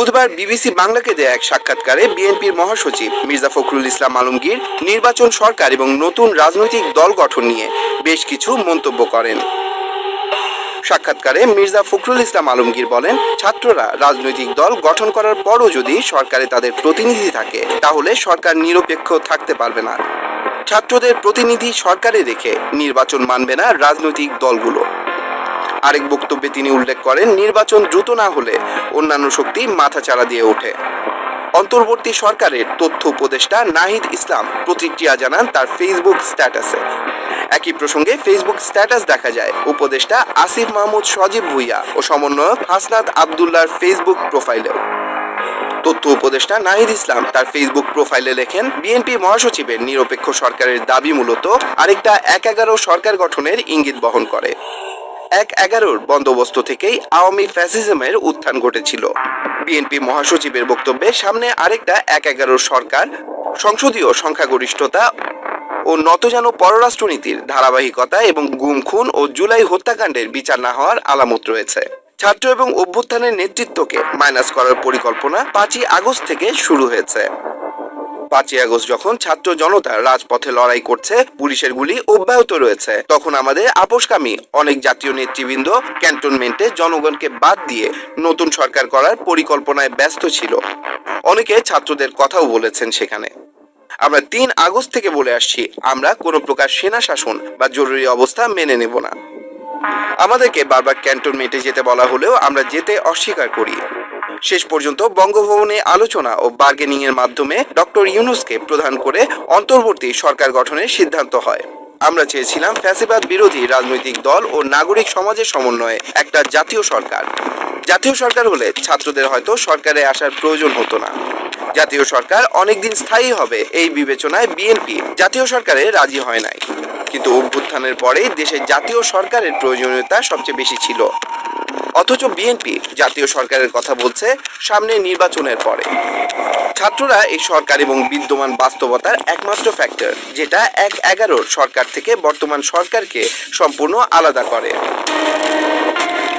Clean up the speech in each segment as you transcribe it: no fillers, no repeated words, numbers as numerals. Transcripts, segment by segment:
বুধবার বিবিসি বাংলাকে দেয়া এক সাক্ষাৎকারে বিএনপির মহাসচিব মির্জা ফখরুল ইসলাম আলমগীর নির্বাচন, সরকার এবং নতুন রাজনৈতিক দল গঠন নিয়ে বেশ কিছু মন্তব্য করেন। সাক্ষাৎকারে মির্জা ফখরুল ইসলাম আলমগীর বলেন, ছাত্ররা রাজনৈতিক দল গঠন করার পরও যদি সরকারে তাদের প্রতিনিধি থাকে তাহলে সরকার নিরপেক্ষ থাকতে পারবে না। ছাত্রদের প্রতিনিধি সরকারে রেখে নির্বাচন মানবে না রাজনৈতিক দলগুলো। আরেক বক্তব্যে তিনি উল্লেখ করেন, নির্বাচন দ্রুত না হলে অন্যান্য শক্তি মাথাচাড়া দিয়ে ওঠে। অন্তর্বর্তী সরকারের তথ্য উপদেষ্টা নাহিদ ইসলাম প্রতিক্রিয়া জানান তার ফেসবুক স্ট্যাটাসে। একই প্রসঙ্গে ফেসবুক স্ট্যাটাস দেখা যায় উপদেষ্টা আসিফ মাহমুদ সজীব ভুইয়া ও সমন্বয়ক হাসনাত আবদুল্লাহর ফেসবুক প্রোফাইলেও। তথ্য উপদেষ্টা নাহিদ ইসলাম তার ফেসবুক প্রোফাইলে লেখেন, বিএনপি মহাসচিবের নিরপেক্ষ সরকারের দাবি মূলত আরেকটা ১/১১ সরকার গঠনের ইঙ্গিত বহন করে। ১/১১ বন্দোবস্ত থেকেই আওয়ামী ফ্যাসিজমের উত্থান ঘটেছিল। বিএনপি মহাসচিবের বক্তব্যে সামনে আরেকটা ১/১১ সরকার, সংসদীয় সংখ্যাগরিষ্ঠতা ও নতজানো পররাষ্ট্রনীতির ধারাবাহিকতা এবং গুম, খুন ও জুলাই হত্যাকাণ্ডের বিচার না হওয়ার আলামত রয়েছে। ছাত্র এবং অভ্যুত্থানের নেতৃত্বকে মাইনাস করার পরিকল্পনা ৫ই আগস্ট থেকে শুরু হয়েছে। ৫ই আগস্ট যখন ছাত্র জনতা রাজপথে লড়াই করছে, পুলিশের গুলি অব্যাহত রয়েছে, তখন আমাদের আপোষকামী অনেক জাতীয় নেতৃবৃন্দ ক্যান্টনমেন্টে জনগণকে বাদ দিয়ে নতুন সরকার করার পরিকল্পনায় ব্যস্ত ছিল। অনেকে ছাত্রদের কথাও বলেছেন সেখানে। আমরা ৩ আগস্ট থেকে বলে আসছি, আমরা কোনো প্রকার সেনা শাসন বা জরুরি অবস্থা মেনে নেব না। আমাদেরকে বারবার ক্যান্টনমেন্টে যেতে বলা হলেও আমরা যেতে অস্বীকার করি। শেষ পর্যন্ত বঙ্গভবনে আলোচনা ও বার্গেনিং এর মাধ্যমে ডক্টর ইউনূসকে প্রধান করে অন্তর্বর্তী সরকার গঠনের সিদ্ধান্ত হয়। আমরা চেয়েছিলাম ফ্যাসিবাদ বিরোধী রাজনৈতিক দল ও নাগরিক সমাজের সমন্বয়ে একটা জাতীয় সরকার। জাতীয় সরকার হলে ছাত্রদের হয়তো সরকারে আসার প্রয়োজন হতো না। জাতীয় সরকার অনেকদিন স্থায়ী হবে এই বিবেচনায় বিএনপি জাতীয় সরকারে রাজি হয় নাই। কিন্তু অভ্যুত্থানের পরেই দেশে জাতীয় সরকারের প্রয়োজনীয়তা সবচেয়ে বেশি ছিল। অথচ বিএনপি জাতীয় সরকারের কথা বলছে সামনে নির্বাচনের পরে। ছাত্ররা এই সরকার এবং বিদ্যমান বাস্তবতার একমাত্র ফ্যাক্টর, যেটা ১/১১ সরকার থেকে বর্তমান সরকারকে সম্পূর্ণ আলাদা করে।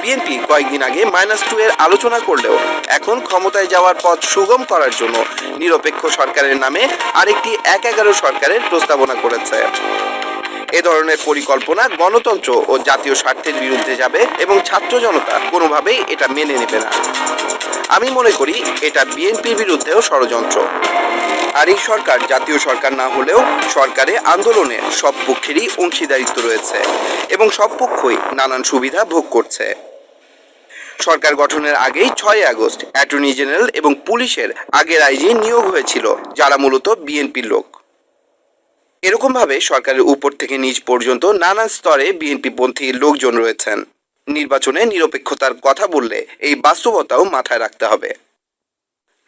বিএনপি কয়েকদিন আগে -2 এর আলোচনা করলেও এখন ক্ষমতায় যাওয়ার পথ সুগম করার জন্য নিরপেক্ষ সরকারের নামে আরেকটি ১/১১ সরকারের প্রস্তাবনা করেছে। এ ধরনের পরিকল্পনা গণতন্ত্র ও জাতীয় স্বার্থের বিরুদ্ধে যাবে এবং ছাত্র জনতা কোনোভাবেই এটা মেনে নেবে না। আমি মনে করি এটা বিএনপির বিরুদ্ধেও ষড়যন্ত্র। আর এই সরকার জাতীয় সরকার না হলেও সরকারে আন্দোলনে সব পক্ষেরই অংশীদারিত্ব রয়েছে এবং সব পক্ষই নানান সুবিধা ভোগ করছে। সরকার গঠনের আগেই ৬ আগস্ট অ্যাটর্নি জেনারেল এবং পুলিশের আগের আইজি নিয়োগ হয়েছিল, যারা মূলত বিএনপির লোক। এরকমভাবে সরকারের উপর থেকে নিচ পর্যন্ত নানান স্তরে বিএনপিপন্থী লোকজন রয়েছেন। নির্বাচনে নিরপেক্ষতার কথা বললে এই বাস্তবতাও মাথায় রাখতে হবে।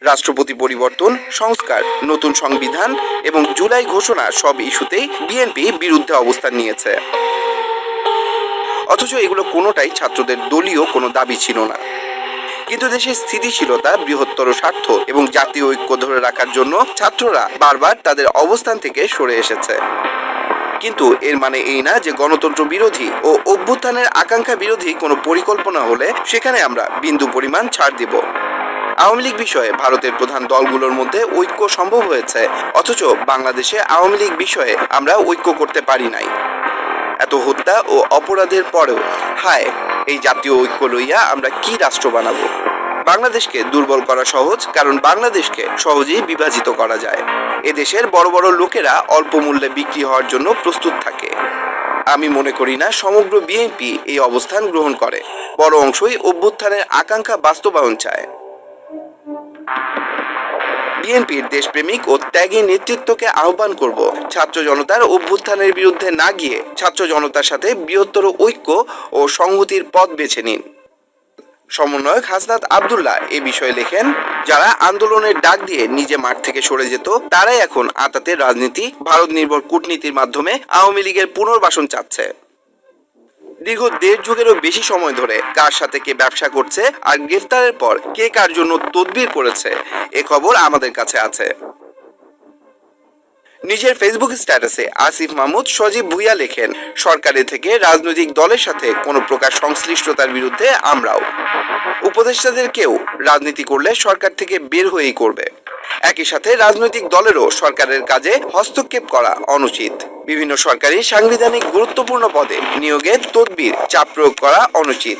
রাষ্ট্রপতি পরিবর্তন, সংস্কার, নতুন সংবিধান এবং জুলাই ঘোষণা সব ইস্যুতেই বিএনপি বিরুদ্ধে অবস্থান নিয়েছে। অথচ এগুলো কোনোটাই ছাত্রদের দলীয় কোনো দাবি ছিল না। কিন্তু দেশের স্থিতিশীলতা, বৃহত্তর স্বার্থ এবং জাতীয় ঐক্য ধরে রাখার জন্য ছাত্ররা বারবার তাদের অবস্থান থেকে সরে এসেছে। কিন্তু এর মানে এই না যে গণতন্ত্র বিরোধী ও অভ্যুত্থানের আকাঙ্ক্ষা বিরোধী কোনো পরিকল্পনা হলে সেখানে আমরা বিন্দু পরিমাণ ছাড় দিব। আওয়ামী লীগ বিষয়ে ভারতের প্রধান দলগুলোর মধ্যে ঐক্য সম্ভব হয়েছে, অথচ বাংলাদেশে আওয়ামী লীগ বিষয়ে আমরা ঐক্য করতে পারি নাই। এত হত্যা ও অপরাধের পরেও হায়, এই জাতীয় ঐক্য লইয়া আমরা কি রাষ্ট্র বানাবো? বাংলাদেশকে দুর্বল করা সহজ, কারণ বাংলাদেশকে সহজেই বিভাজিত করা যায়। এদেশের বড় বড় লোকেরা অল্প মূল্যে বিক্রি হওয়ার জন্য প্রস্তুত থাকে। আমি মনে করি না সমগ্র বিএনপি এই অবস্থান গ্রহণ করে। বড় অংশই অভ্যুত্থানের আকাঙ্ক্ষা বাস্তবায়ন চায়। বিএনপির দেশপ্রেমিক ও ত্যাগী নেতৃত্বকে আহ্বান করব, ছাত্র জনতার অভ্যুত্থানের বিরুদ্ধে না গিয়ে ছাত্র জনতার সাথে বৃহত্তর ঐক্য ও সংহতির পথ বেছে নিন। সমন্বয়ক হাসনাত আবদুল্লাহ এ বিষয়ে লেখেন, যারা আন্দোলনের ডাক দিয়ে নিজে মাঠ থেকে সরে যেত, তারাই এখন আতাতে রাজনীতি, ভারত নির্ভর কূটনীতির মাধ্যমে আওয়ামী লীগের পুনর্বাসন চাচ্ছে। দীর্ঘ ১.৫ যুগেরও বেশি সময় ধরে কার সাথে কে ব্যবসা করছে আর গ্রেফতারের পর কে কার জন্য তদবির করেছে, এ খবর আমাদের কাছে আছে। নিজের ফেসবুক স্ট্যাটাসে আসিফ মাহমুদ সজীব ভুঁইয়া লেখেন, সরকারের থেকে রাজনৈতিক দলের সাথে কোনো প্রকার সংশ্লিষ্টতার বিরুদ্ধে আমরাও। উপদেষ্টাদের কেউ রাজনীতি করলে সরকার থেকে বের হয়েই করবে। একই সাথে রাজনৈতিক দলেরও সরকারের কাজে হস্তক্ষেপ করা অনুচিত। বিভিন্ন সরকারি সাংবিধানিক গুরুত্বপূর্ণ পদে নিয়োগে তদবির চাপ প্রয়োগ করা অনুচিত।